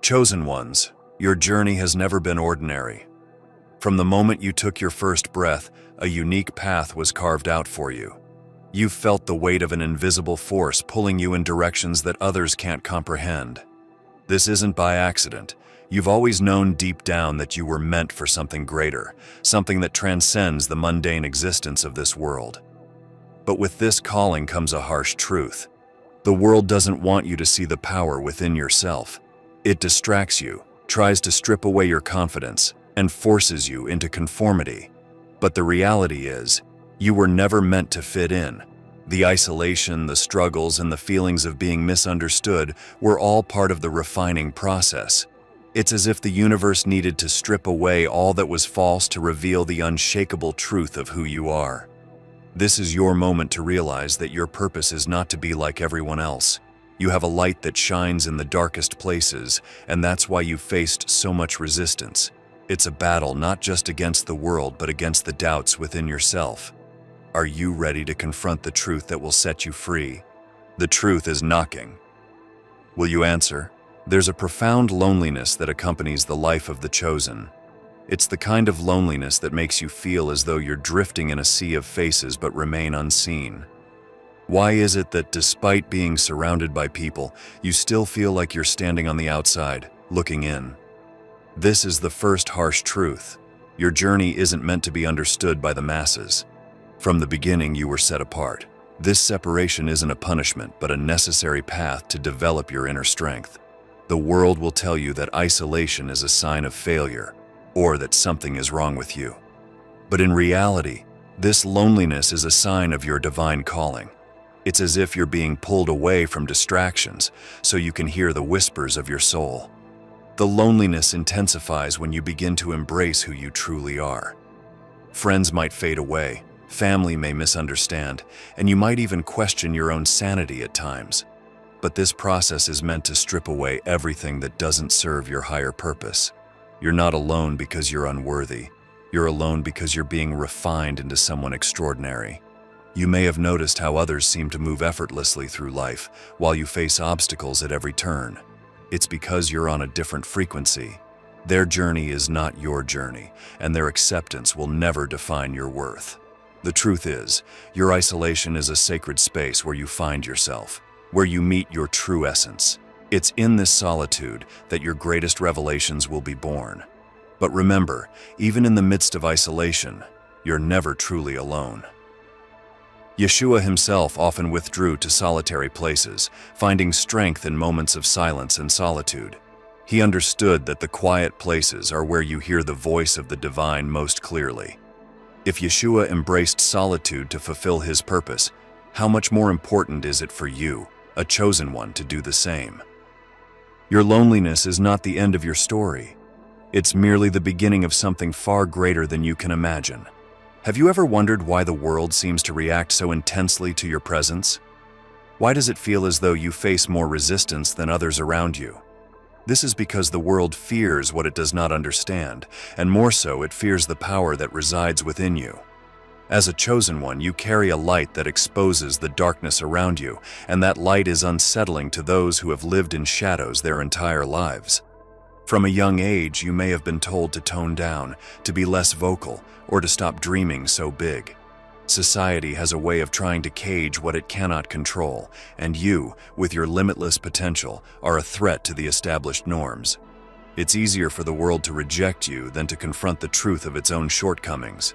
Chosen ones, your journey has never been ordinary. From the moment you took your first breath, a unique path was carved out for you. You've felt the weight of an invisible force pulling you in directions that others can't comprehend. This isn't by accident. You've always known deep down that you were meant for something greater, something that transcends the mundane existence of this world. But with this calling comes a harsh truth. The world doesn't want you to see the power within yourself. It distracts you, tries to strip away your confidence, and forces you into conformity. But the reality is, you were never meant to fit in. The isolation, the struggles, and the feelings of being misunderstood were all part of the refining process. It's as if the universe needed to strip away all that was false to reveal the unshakable truth of who you are. This is your moment to realize that your purpose is not to be like everyone else. You have a light that shines in the darkest places, and that's why you faced so much resistance. It's a battle not just against the world, but against the doubts within yourself. Are you ready to confront the truth that will set you free? The truth is knocking. Will you answer? There's a profound loneliness that accompanies the life of the chosen. It's the kind of loneliness that makes you feel as though you're drifting in a sea of faces but remain unseen. Why is it that despite being surrounded by people, you still feel like you're standing on the outside, looking in? This is the first harsh truth. Your journey isn't meant to be understood by the masses. From the beginning, you were set apart. This separation isn't a punishment, but a necessary path to develop your inner strength. The world will tell you that isolation is a sign of failure, or that something is wrong with you. But in reality, this loneliness is a sign of your divine calling. It's as if you're being pulled away from distractions so you can hear the whispers of your soul. The loneliness intensifies when you begin to embrace who you truly are. Friends might fade away, family may misunderstand, and you might even question your own sanity at times. But this process is meant to strip away everything that doesn't serve your higher purpose. You're not alone because you're unworthy. You're alone because you're being refined into someone extraordinary. You may have noticed how others seem to move effortlessly through life while you face obstacles at every turn. It's because you're on a different frequency. Their journey is not your journey, and their acceptance will never define your worth. The truth is, your isolation is a sacred space where you find yourself, where you meet your true essence. It's in this solitude that your greatest revelations will be born. But remember, even in the midst of isolation, you're never truly alone. Yeshua himself often withdrew to solitary places, finding strength in moments of silence and solitude. He understood that the quiet places are where you hear the voice of the divine most clearly. If Yeshua embraced solitude to fulfill his purpose, how much more important is it for you, a chosen one, to do the same? Your loneliness is not the end of your story. It's merely the beginning of something far greater than you can imagine. Have you ever wondered why the world seems to react so intensely to your presence? Why does it feel as though you face more resistance than others around you? This is because the world fears what it does not understand, and more so, it fears the power that resides within you. As a chosen one, you carry a light that exposes the darkness around you, and that light is unsettling to those who have lived in shadows their entire lives. From a young age, you may have been told to tone down, to be less vocal, or to stop dreaming so big. Society has a way of trying to cage what it cannot control, and you, with your limitless potential, are a threat to the established norms. It's easier for the world to reject you than to confront the truth of its own shortcomings.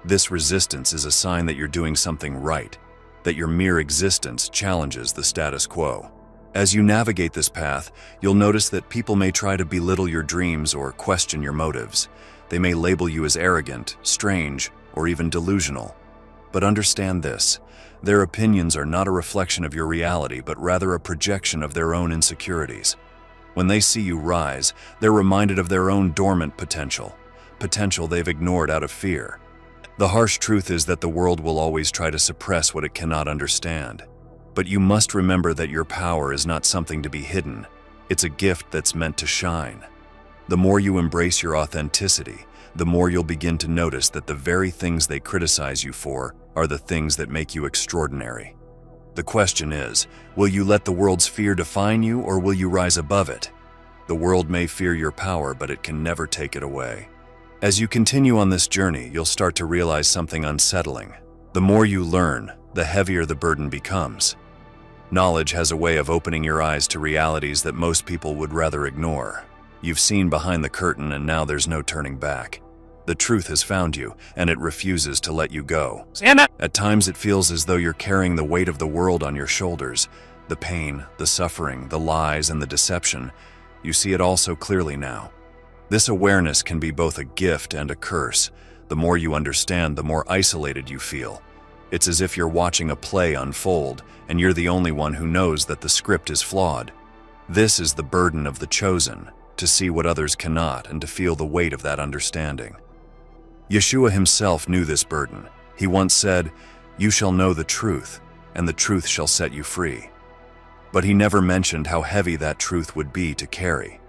This resistance is a sign that you're doing something right, that your mere existence challenges the status quo. As you navigate this path, you'll notice that people may try to belittle your dreams or question your motives. They may label you as arrogant, strange, or even delusional. But understand this, their opinions are not a reflection of your reality, but rather a projection of their own insecurities. When they see you rise, they're reminded of their own dormant potential they've ignored out of fear. The harsh truth is that the world will always try to suppress what it cannot understand. But you must remember that your power is not something to be hidden. It's a gift that's meant to shine. The more you embrace your authenticity, the more you'll begin to notice that the very things they criticize you for are the things that make you extraordinary. The question is, will you let the world's fear define you, or will you rise above it? The world may fear your power, but it can never take it away. As you continue on this journey, you'll start to realize something unsettling. The more you learn, the heavier the burden becomes. Knowledge has a way of opening your eyes to realities that most people would rather ignore. You've seen behind the curtain, and now there's no turning back. The truth has found you, and it refuses to let you go. At times it feels as though you're carrying the weight of the world on your shoulders. The pain, the suffering, the lies, and the deception. You see it all so clearly now. This awareness can be both a gift and a curse. The more you understand, the more isolated you feel. It's as if you're watching a play unfold, and you're the only one who knows that the script is flawed. This is the burden of the chosen, to see what others cannot and to feel the weight of that understanding. Yeshua himself knew this burden. He once said, "You shall know the truth, and the truth shall set you free." But he never mentioned how heavy that truth would be to carry.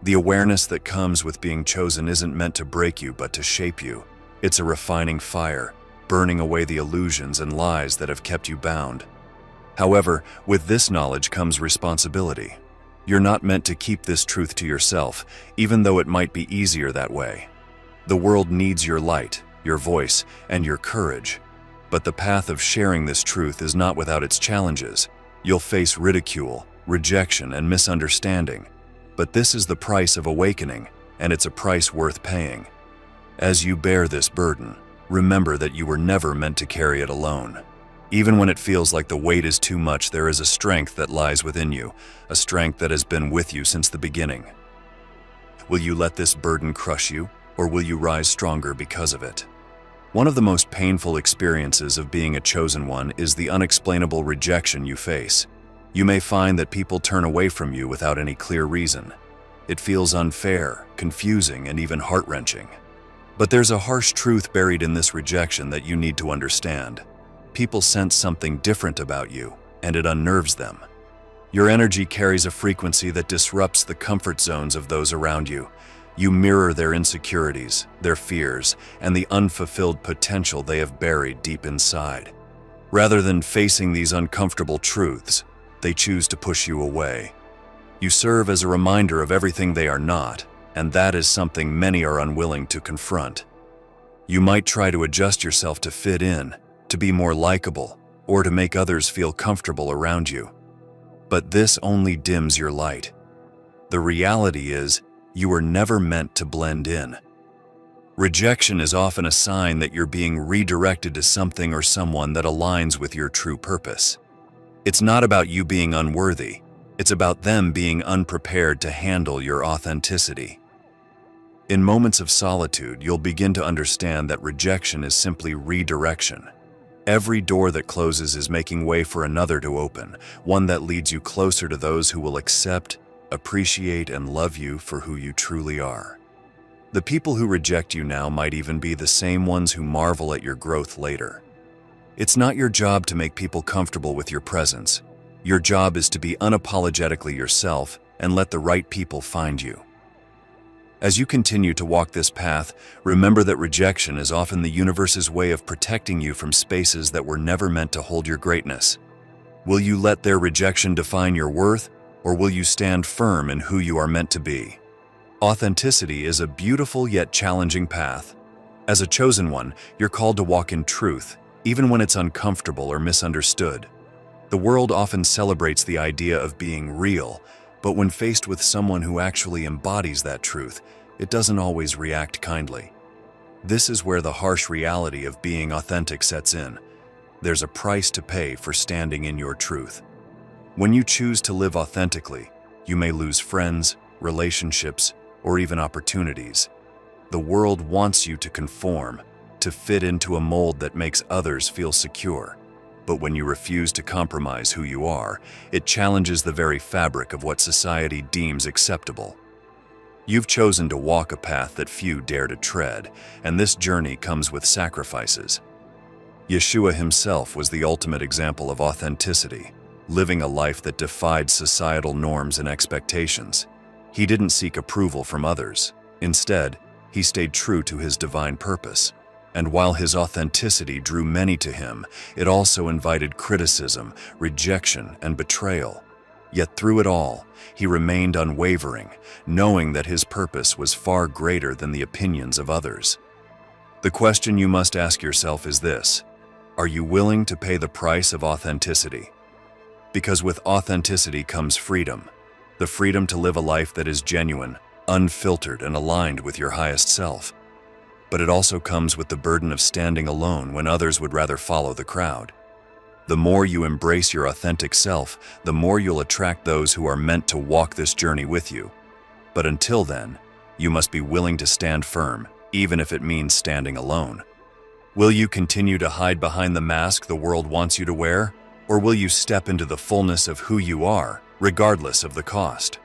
The awareness that comes with being chosen isn't meant to break you, but to shape you. It's a refining fire, burning away the illusions and lies that have kept you bound. However, with this knowledge comes responsibility. You're not meant to keep this truth to yourself, even though it might be easier that way. The world needs your light, your voice, and your courage. But the path of sharing this truth is not without its challenges. You'll face ridicule, rejection, and misunderstanding. But this is the price of awakening, and it's a price worth paying. As you bear this burden, remember that you were never meant to carry it alone. Even when it feels like the weight is too much, there is a strength that lies within you, a strength that has been with you since the beginning. Will you let this burden crush you, or will you rise stronger because of it? One of the most painful experiences of being a chosen one is the unexplainable rejection you face. You may find that people turn away from you without any clear reason. It feels unfair, confusing, and even heart-wrenching. But there's a harsh truth buried in this rejection that you need to understand. People sense something different about you, and it unnerves them. Your energy carries a frequency that disrupts the comfort zones of those around you. You mirror their insecurities, their fears, and the unfulfilled potential they have buried deep inside. Rather than facing these uncomfortable truths, they choose to push you away. You serve as a reminder of everything they are not, and that is something many are unwilling to confront. You might try to adjust yourself to fit in, to be more likable, or to make others feel comfortable around you. But this only dims your light. The reality is, you were never meant to blend in. Rejection is often a sign that you're being redirected to something or someone that aligns with your true purpose. It's not about you being unworthy. It's about them being unprepared to handle your authenticity. In moments of solitude, you'll begin to understand that rejection is simply redirection. Every door that closes is making way for another to open, one that leads you closer to those who will accept, appreciate, and love you for who you truly are. The people who reject you now might even be the same ones who marvel at your growth later. It's not your job to make people comfortable with your presence. Your job is to be unapologetically yourself and let the right people find you. As you continue to walk this path, remember that rejection is often the universe's way of protecting you from spaces that were never meant to hold your greatness. Will you let their rejection define your worth, or will you stand firm in who you are meant to be? Authenticity is a beautiful yet challenging path. As a chosen one, you're called to walk in truth, even when it's uncomfortable or misunderstood. The world often celebrates the idea of being real, but when faced with someone who actually embodies that truth, it doesn't always react kindly. This is where the harsh reality of being authentic sets in. There's a price to pay for standing in your truth. When you choose to live authentically, you may lose friends, relationships, or even opportunities. The world wants you to conform, to fit into a mold that makes others feel secure. But when you refuse to compromise who you are, it challenges the very fabric of what society deems acceptable. You've chosen to walk a path that few dare to tread, and this journey comes with sacrifices. Yeshua himself was the ultimate example of authenticity, living a life that defied societal norms and expectations. He didn't seek approval from others. Instead, he stayed true to his divine purpose. And while his authenticity drew many to him, it also invited criticism, rejection, and betrayal. Yet through it all, he remained unwavering, knowing that his purpose was far greater than the opinions of others. The question you must ask yourself is this: are you willing to pay the price of authenticity? Because with authenticity comes freedom, the freedom to live a life that is genuine, unfiltered, and aligned with your highest self. But it also comes with the burden of standing alone when others would rather follow the crowd. The more you embrace your authentic self, the more you'll attract those who are meant to walk this journey with you. But until then, you must be willing to stand firm, even if it means standing alone. Will you continue to hide behind the mask the world wants you to wear? Or will you step into the fullness of who you are, regardless of the cost?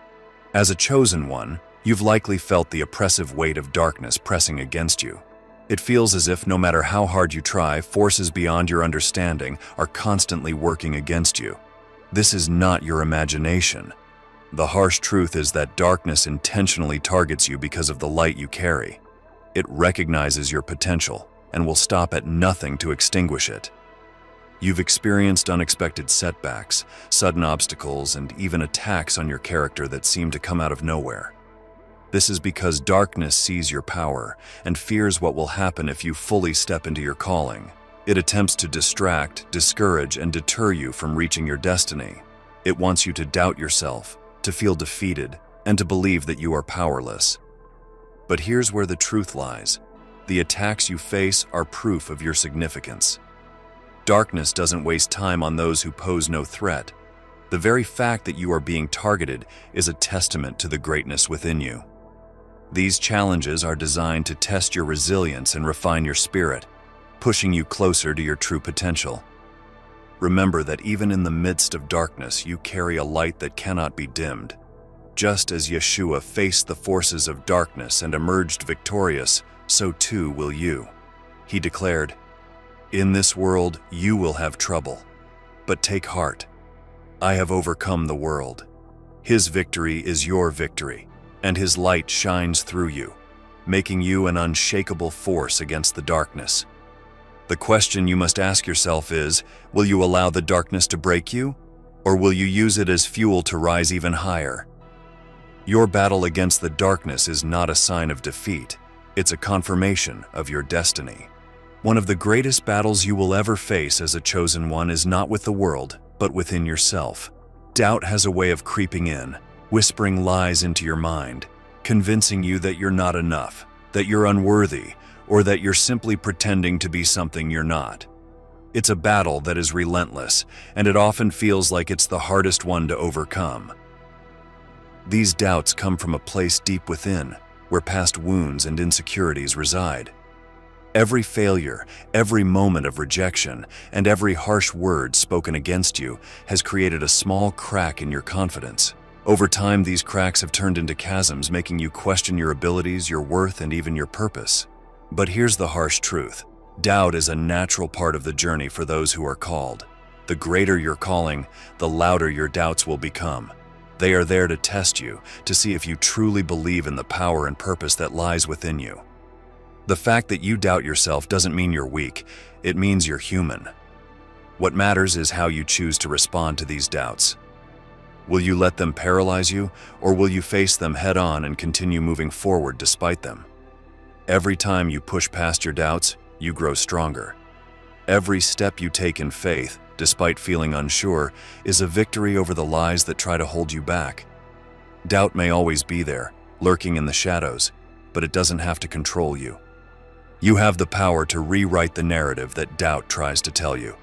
As a chosen one, you've likely felt the oppressive weight of darkness pressing against you. It feels as if no matter how hard you try, forces beyond your understanding are constantly working against you. This is not your imagination. The harsh truth is that darkness intentionally targets you because of the light you carry. It recognizes your potential and will stop at nothing to extinguish it. You've experienced unexpected setbacks, sudden obstacles, and even attacks on your character that seem to come out of nowhere. This is because darkness sees your power and fears what will happen if you fully step into your calling. It attempts to distract, discourage, and deter you from reaching your destiny. It wants you to doubt yourself, to feel defeated, and to believe that you are powerless. But here's where the truth lies. The attacks you face are proof of your significance. Darkness doesn't waste time on those who pose no threat. The very fact that you are being targeted is a testament to the greatness within you. These challenges are designed to test your resilience and refine your spirit, pushing you closer to your true potential. Remember that even in the midst of darkness, you carry a light that cannot be dimmed. Just as Yeshua faced the forces of darkness and emerged victorious, so too will you. He declared, "In this world you will have trouble, but take heart. I have overcome the world." His victory is your victory, and his light shines through you, making you an unshakable force against the darkness. The question you must ask yourself is, will you allow the darkness to break you, or will you use it as fuel to rise even higher? Your battle against the darkness is not a sign of defeat. It's a confirmation of your destiny. One of the greatest battles you will ever face as a chosen one is not with the world, but within yourself. Doubt has a way of creeping in, whispering lies into your mind, convincing you that you're not enough, that you're unworthy, or that you're simply pretending to be something you're not. It's a battle that is relentless, and it often feels like it's the hardest one to overcome. These doubts come from a place deep within, where past wounds and insecurities reside. Every failure, every moment of rejection, and every harsh word spoken against you has created a small crack in your confidence. Over time, these cracks have turned into chasms, making you question your abilities, your worth, and even your purpose. But here's the harsh truth. Doubt is a natural part of the journey for those who are called. The greater your calling, the louder your doubts will become. They are there to test you, to see if you truly believe in the power and purpose that lies within you. The fact that you doubt yourself doesn't mean you're weak, it means you're human. What matters is how you choose to respond to these doubts. Will you let them paralyze you, or will you face them head-on and continue moving forward despite them? Every time you push past your doubts, you grow stronger. Every step you take in faith, despite feeling unsure, is a victory over the lies that try to hold you back. Doubt may always be there, lurking in the shadows, but it doesn't have to control you. You have the power to rewrite the narrative that doubt tries to tell you.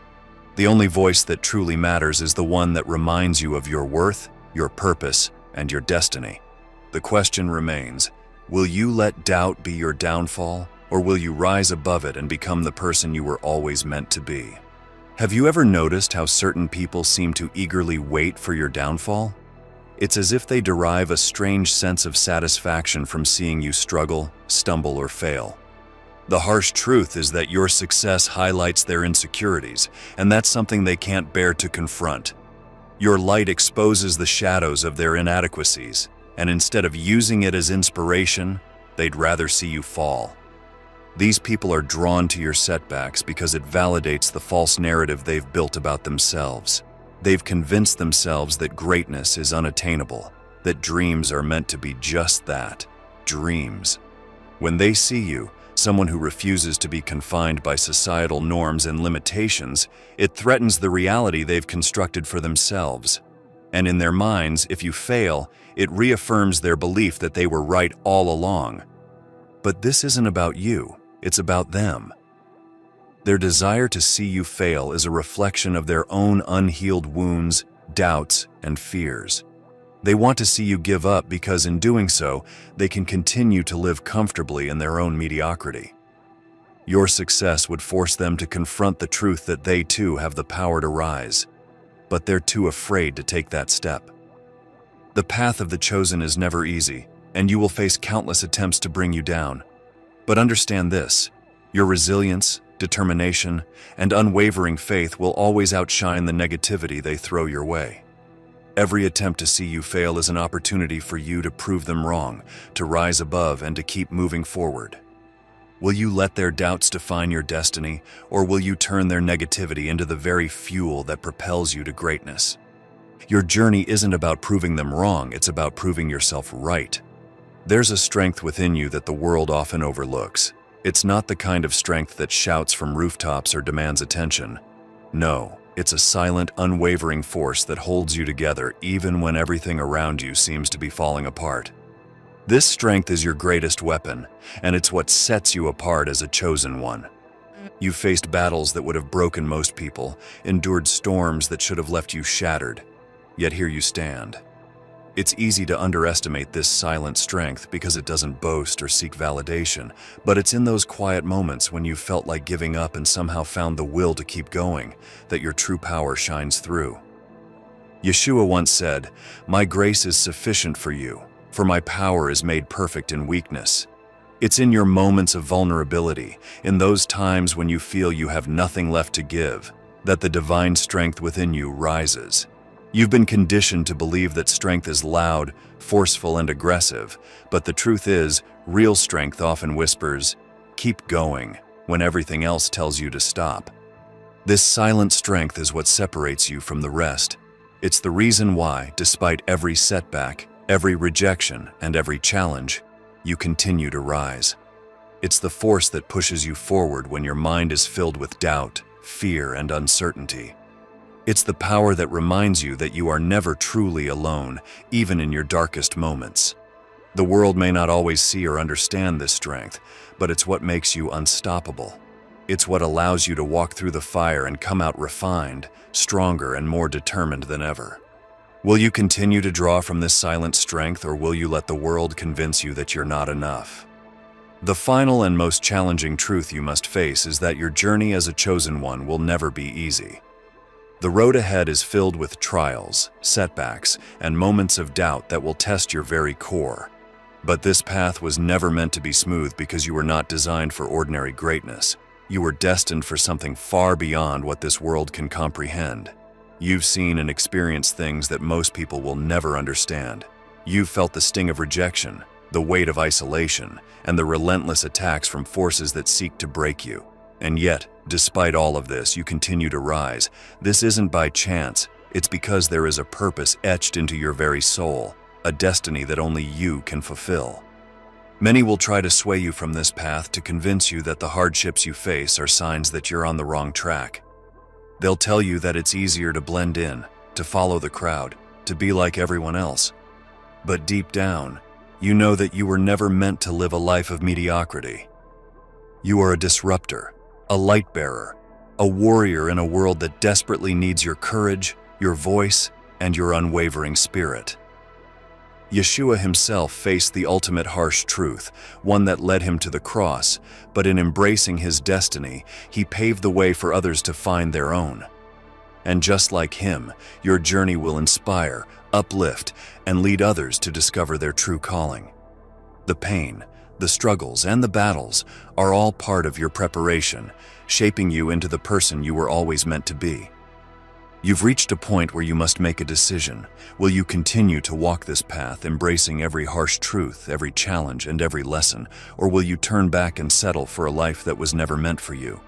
The only voice that truly matters is the one that reminds you of your worth, your purpose, and your destiny. The question remains, will you let doubt be your downfall, or will you rise above it and become the person you were always meant to be? Have you ever noticed how certain people seem to eagerly wait for your downfall? It's as if they derive a strange sense of satisfaction from seeing you struggle, stumble, or fail. The harsh truth is that your success highlights their insecurities, and that's something they can't bear to confront. Your light exposes the shadows of their inadequacies, and instead of using it as inspiration, they'd rather see you fall. These people are drawn to your setbacks because it validates the false narrative they've built about themselves. They've convinced themselves that greatness is unattainable, that dreams are meant to be just that, dreams. When they see you, someone who refuses to be confined by societal norms and limitations, it threatens the reality they've constructed for themselves. And in their minds, if you fail, it reaffirms their belief that they were right all along. But this isn't about you, it's about them. Their desire to see you fail is a reflection of their own unhealed wounds, doubts, and fears. They want to see you give up because in doing so, they can continue to live comfortably in their own mediocrity. Your success would force them to confront the truth that they too have the power to rise, but they're too afraid to take that step. The path of the chosen is never easy, and you will face countless attempts to bring you down. But understand this, your resilience, determination, and unwavering faith will always outshine the negativity they throw your way. Every attempt to see you fail is an opportunity for you to prove them wrong, to rise above, and to keep moving forward. Will you let their doubts define your destiny, or will you turn their negativity into the very fuel that propels you to greatness? Your journey isn't about proving them wrong, it's about proving yourself right. There's a strength within you that the world often overlooks. It's not the kind of strength that shouts from rooftops or demands attention. No. It's a silent, unwavering force that holds you together even when everything around you seems to be falling apart. This strength is your greatest weapon, and it's what sets you apart as a chosen one. You've faced battles that would have broken most people, endured storms that should have left you shattered, yet here you stand. It's easy to underestimate this silent strength because it doesn't boast or seek validation, but it's in those quiet moments when you felt like giving up and somehow found the will to keep going that your true power shines through. Yeshua once said, "My grace is sufficient for you, for my power is made perfect in weakness." It's in your moments of vulnerability, in those times when you feel you have nothing left to give, that the divine strength within you rises. You've been conditioned to believe that strength is loud, forceful, and aggressive, but the truth is, real strength often whispers, "Keep going," when everything else tells you to stop. This silent strength is what separates you from the rest. It's the reason why, despite every setback, every rejection, and every challenge, you continue to rise. It's the force that pushes you forward when your mind is filled with doubt, fear, and uncertainty. It's the power that reminds you that you are never truly alone, even in your darkest moments. The world may not always see or understand this strength, but it's what makes you unstoppable. It's what allows you to walk through the fire and come out refined, stronger, and more determined than ever. Will you continue to draw from this silent strength, or will you let the world convince you that you're not enough? The final and most challenging truth you must face is that your journey as a chosen one will never be easy. The road ahead is filled with trials, setbacks, and moments of doubt that will test your very core. But this path was never meant to be smooth because you were not designed for ordinary greatness. You were destined for something far beyond what this world can comprehend. You've seen and experienced things that most people will never understand. You've felt the sting of rejection, the weight of isolation, and the relentless attacks from forces that seek to break you. And yet, despite all of this, you continue to rise. This isn't by chance, it's because there is a purpose etched into your very soul, a destiny that only you can fulfill. Many will try to sway you from this path to convince you that the hardships you face are signs that you're on the wrong track. They'll tell you that it's easier to blend in, to follow the crowd, to be like everyone else. But deep down, you know that you were never meant to live a life of mediocrity. You are a disruptor, a light bearer, a warrior in a world that desperately needs your courage, your voice, and your unwavering spirit. Yeshua himself faced the ultimate harsh truth, one that led him to the cross, but in embracing his destiny, he paved the way for others to find their own. And just like him, your journey will inspire, uplift, and lead others to discover their true calling. The pain, the struggles, and the battles are all part of your preparation, shaping you into the person you were always meant to be. You've reached a point where you must make a decision. Will you continue to walk this path, embracing every harsh truth, every challenge, and every lesson, or will you turn back and settle for a life that was never meant for you?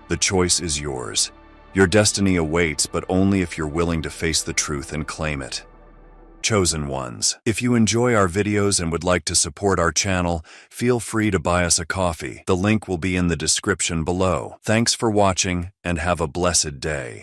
The choice is yours. Your destiny awaits, but only if you're willing to face the truth and claim it. Chosen ones. If you enjoy our videos and would like to support our channel, feel free to buy us a coffee. The link will be in the description below. Thanks for watching and have a blessed day.